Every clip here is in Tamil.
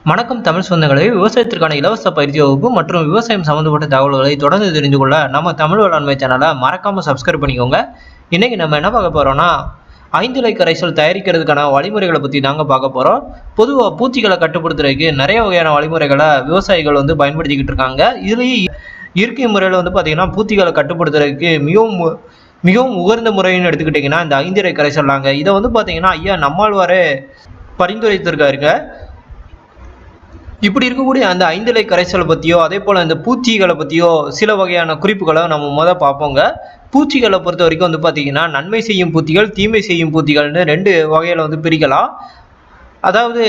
வணக்கம் தமிழ் சொந்தங்களே, விவசாயத்திற்கான இலவச பயிற்சி வகுப்பு மற்றும் விவசாயம் சம்பந்தப்பட்ட தகவல்களை தொடர்ந்து தெரிஞ்சு கொள்ள நம்ம தமிழ் வேளாண்மை சேனலை மறக்காம சப்ஸ்கிரைப் பண்ணிக்கோங்க. இன்னைக்கு நம்ம என்ன பார்க்க போறோம்னா, 5 இலை கரைசல் தயாரிக்கிறதுக்கான வழிமுறைகளை பத்தி தாங்க பார்க்க போறோம். பொதுவாக பூச்சிகளை கட்டுப்படுத்துறதுக்கு நிறைய வகையான வழிமுறைகளை விவசாயிகள் பயன்படுத்திக்கிட்டு இருக்காங்க. இதுலேயே இயற்கை முறையில் பார்த்தீங்கன்னா பூச்சிகளை கட்டுப்படுத்துறதுக்கு மிகவும் மிகவும் உகந்த முறைன்னு எடுத்துக்கிட்டிங்கன்னா இந்த 5 இலை கரைசல்லாங்க. இதை பார்த்தீங்கன்னா ஐயா நம்மாழ்வாரே பரிந்துரைத்திருக்காருங்க. இப்படி இருக்கக்கூடிய அந்த 5 இலை கரைசலை பற்றியோ அதே போல் அந்த பூச்சிகளை பற்றியோ சில வகையான குறிப்புகளை நம்ம பார்ப்போங்க. பூச்சிகளை பொறுத்த வரைக்கும் பார்த்தீங்கன்னா நன்மை செய்யும் பூச்சிகள், தீமை செய்யும் பூச்சிகள்னு 2 வகையில் பிரிக்கலாம். அதாவது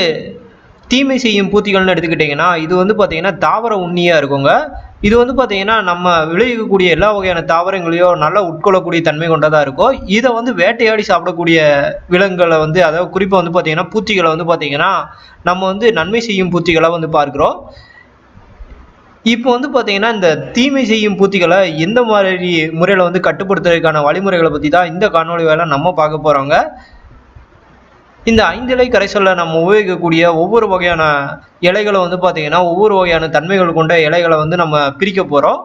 தீமை செய்யும் பூச்சிகள்னு எடுத்துக்கிட்டிங்கன்னா இது பார்த்தீங்கன்னா தாவர உண்ணியாக இருக்குங்க. இது பார்த்தீங்கன்னா நம்ம விளைவிக்கக்கூடிய எல்லா வகையான தாவரங்களையும் நல்லா உட்கொள்ளக்கூடிய தன்மை கொண்டதாக இருக்கும். இதை வேட்டையாடி சாப்பிடக்கூடிய விலங்குகளை அதாவது குறிப்பாக பார்த்தீங்கன்னா பூச்சிகளை பார்த்தீங்கன்னா நம்ம நன்மை செய்யும் பூச்சிகளை பார்க்குறோம். இப்போ பார்த்தீங்கன்னா இந்த தீமை செய்யும் பூச்சிகளை எந்த மாதிரி முறையில் கட்டுப்படுத்துறதுக்கான வழிமுறைகளை பற்றி தான் இந்த காணொலி வேலை நம்ம பார்க்க போகிறோங்க. இந்த 5 இலை கரைசலில் நம்ம உபயோகிக்கக்கூடிய ஒவ்வொரு வகையான இலைகளை பார்த்தீங்கன்னா ஒவ்வொரு வகையான தன்மைகள் கொண்ட இலைகளை நம்ம பிரிக்க போகிறோம்.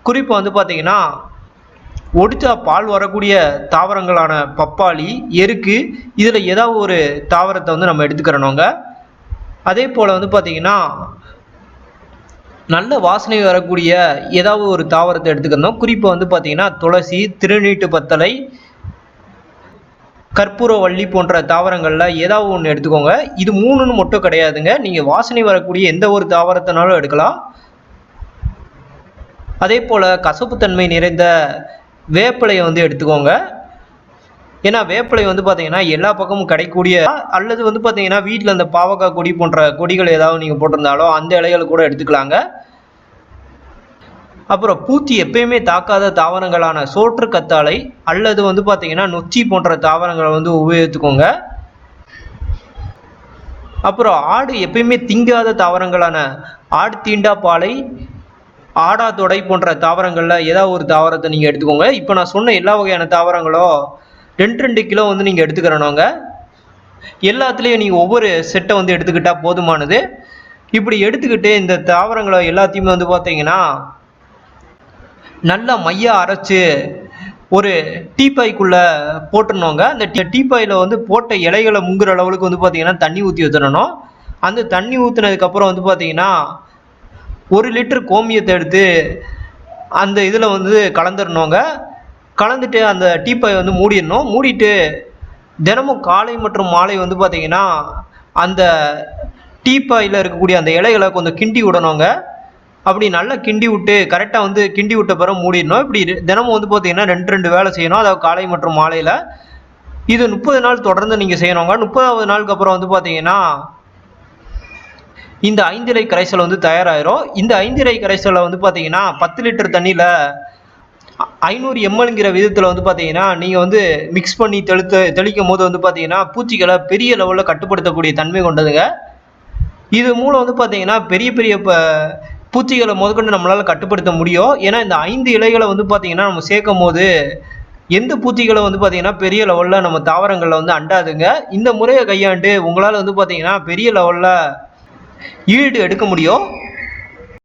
குறிப்பாக பார்த்தீங்கன்னா ஒடிச்சா பால் வரக்கூடிய தாவரங்களான பப்பாளி, எருக்கு, இதில் ஏதாவது ஒரு தாவரத்தை நம்ம எடுத்துக்கிறோங்க. அதே போல் பார்த்தீங்கன்னா நல்ல வாசனை வரக்கூடிய ஏதாவது ஒரு தாவரத்தை எடுத்துக்கணும். குறிப்பாக பார்த்தீங்கன்னா துளசி, திருநீட்டு பத்தலை, கற்பூரவள்ளி போன்ற தாவரங்களில் ஏதாவது ஒன்று எடுத்துக்கோங்க. இது 3ன்னு மட்டும் கிடையாதுங்க. நீங்கள் வாசனை வரக்கூடிய எந்த ஒரு தாவரத்தினாலும் எடுக்கலாம். அதே போல் கசப்புத்தன்மை நிறைந்த வேப்பிலையை எடுத்துக்கோங்க. ஏன்னா வேப்பிலை பார்த்தீங்கன்னா எல்லா பக்கமும் கிடைக்கக்கூடிய, அல்லது பார்த்தீங்கன்னா வீட்டில் அந்த பாவக்காய் கொடி போன்ற கொடிகள் ஏதாவது நீங்கள் போட்டிருந்தாலும் அந்த இலைகள் கூட எடுத்துக்கலாங்க. அப்புறம் பூச்சி எப்பயுமே தாக்காத தாவரங்களான சோற்று கத்தாழை அல்லது பார்த்தீங்கன்னா நொச்சி போன்ற தாவரங்களை உபயோகித்துக்கோங்க. அப்புறம் ஆடு எப்பயுமே திங்காத தாவரங்களான ஆடு தீண்டா பாலை, ஆடா தொடை போன்ற தாவரங்களில் ஏதாவது ஒரு தாவரத்தை நீங்கள் எடுத்துக்கோங்க. இப்போ நான் சொன்ன எல்லா வகையான தாவரங்களும் 2 கிலோ நீங்கள் எடுத்துக்கிறணுங்க. எல்லாத்துலேயும் நீங்கள் ஒவ்வொரு செட்டை எடுத்துக்கிட்டால் போதுமானது. இப்படி எடுத்துக்கிட்டு இந்த தாவரங்களை எல்லாத்தையுமே பார்த்தீங்கன்னா நல்லா மையா அரைச்சு ஒரு டீப்பாய்க்குள்ளே போட்டுருணுங்க. அந்த டீப்பாயில் போட்ட இலைகளை முங்குற அளவுக்கு பார்த்தீங்கன்னா தண்ணி ஊற்றி ஊற்றணும். அந்த தண்ணி ஊற்றினதுக்கப்புறம் பார்த்தீங்கன்னா 1 லிட்டர் கோமியத்தை எடுத்து அந்த இதில் கலந்துடணுங்க. கலந்துட்டு அந்த டீப்பாய் மூடிடணும். மூடிட்டு தினமும் காலை மற்றும் மாலை பார்த்தீங்கன்னா அந்த டீப்பாயில் இருக்கக்கூடிய அந்த இலைகளை கொஞ்சம் கிண்டி விடணுங்க. அப்படி நல்லா கிண்டி விட்டு கரெக்டாக கிண்டி விட்ட பிறகு மூடிடணும். இப்படி தினமும் பார்த்தீங்கன்னா 2 வேலை செய்யணும். அதாவது காலை மற்றும் மாலையில். இது 30 நாள் தொடர்ந்து நீங்கள் செய்யணுங்க. 30வது நாளுக்கு அப்புறம் பார்த்தீங்கன்னா இந்த 5 இலை கரைசல் தயாராகிடும். இந்த 5 இலை கரைசலை பார்த்தீங்கன்னா 10 லிட்டர் தண்ணியில் 500 mlங்கிற விதத்தில் பார்த்தீங்கன்னா நீங்கள் மிக்ஸ் பண்ணி தெளிக்கும் போது பார்த்தீங்கன்னா பூச்சிகளை பெரிய லெவலில் கட்டுப்படுத்தக்கூடிய தன்மை கொண்டதுங்க. இது மூலம் பார்த்தீங்கன்னா பெரிய பெரிய பூச்சிகளை முதற்கொண்டு நம்மளால் கட்டுப்படுத்த முடியும். ஏன்னா இந்த 5 இலைகளை பார்த்தீங்கன்னா நம்ம சேர்க்கும் போது எந்த பூச்சிகளை பார்த்தீங்கன்னா பெரிய லெவலில் நம்ம தாவரங்களில் அண்டாதுங்க. இந்த முறையை கையாண்டு உங்களால் பார்த்தீங்கன்னா பெரிய லெவலில் ஈல்டு எடுக்க முடியும்.